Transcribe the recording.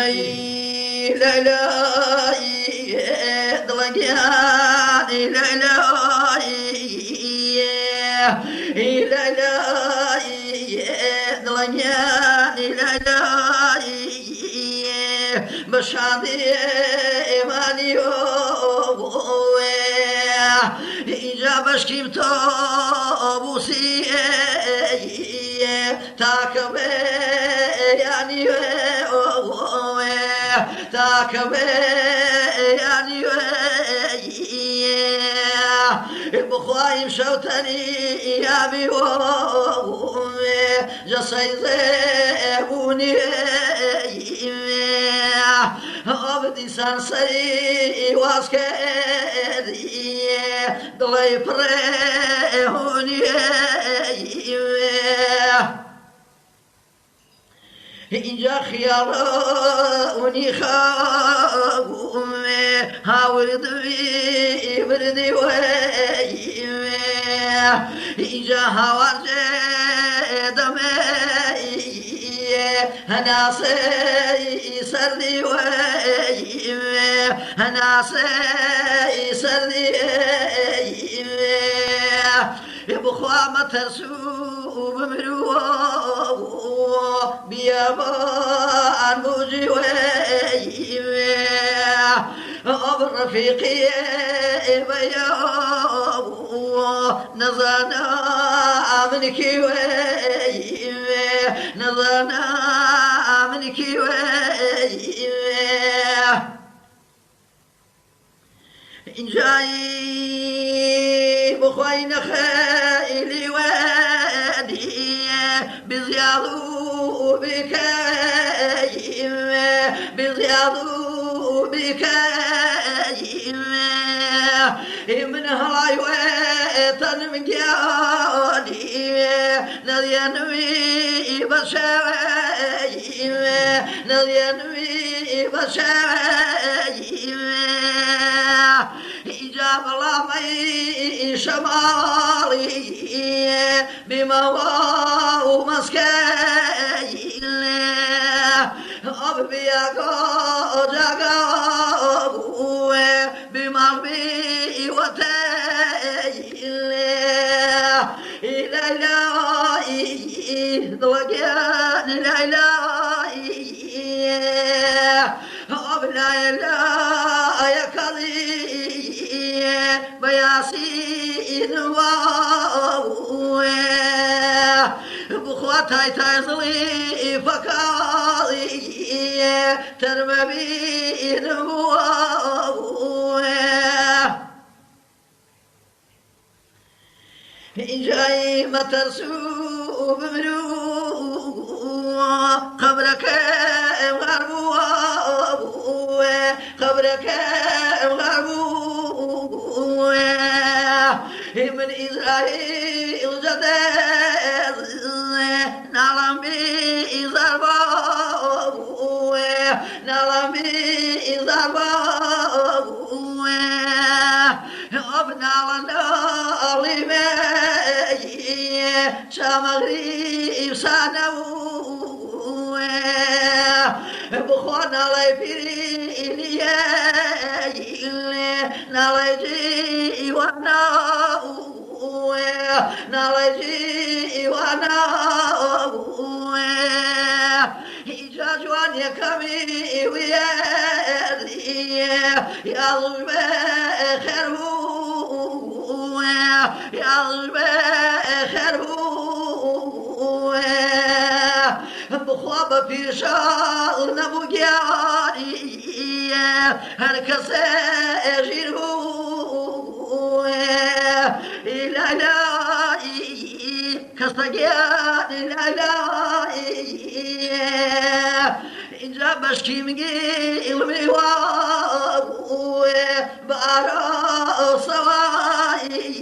إنجاي لا لا دلقيان لا لا لا لا دلقيان لا لا بشادي ماني إجابش كيم تابوسي تاكبي يعني تاكبي يعني بخوايم شوتني يا بيوم جسي زيبوني عبدي سانسي واسكري دلي بريهوني إنجا خياروني خاوم هاورد بي بردي ويم إنجا هاورج دمي هناسي سردي ويم هناسي سردي ويم بخوا ما ترسو بمرو بيابان بوجي ويم رفيقي بيابو نظرنا منك ويم نظرنا منك ويم إن جاي بخوين خيلي وادي بزيادو بكايم بزيادو بكايم من هاي وطن من جاني نذينوي بشايم نذينوي بشايم إجاب الله مي شمالي بمواه مسكين أبياكو جاكو بمربي وتين إلهي ضوجان إلهي أبلا إلهي يا كذي بياسين واو بخواتي تزلي فكاضي ترمبين واو جاي ما ترسو بمرو قبرك غربو قبرك غربو من إسرائيل جدد نعلم بإزربو نعلم بإزربو أبنى لنا لمي شامغري سانو بخوانا لي فيني نالجي وانا نالجي وانا إجاجوان يكمي ويدي يا ظلمي خيرو يا ظلمي خيرو بخواب في شغل نبوغياني هركس يجيرو إلهي كستجيان إلهي إنجا بشكي مجي علمي واو بارا سواي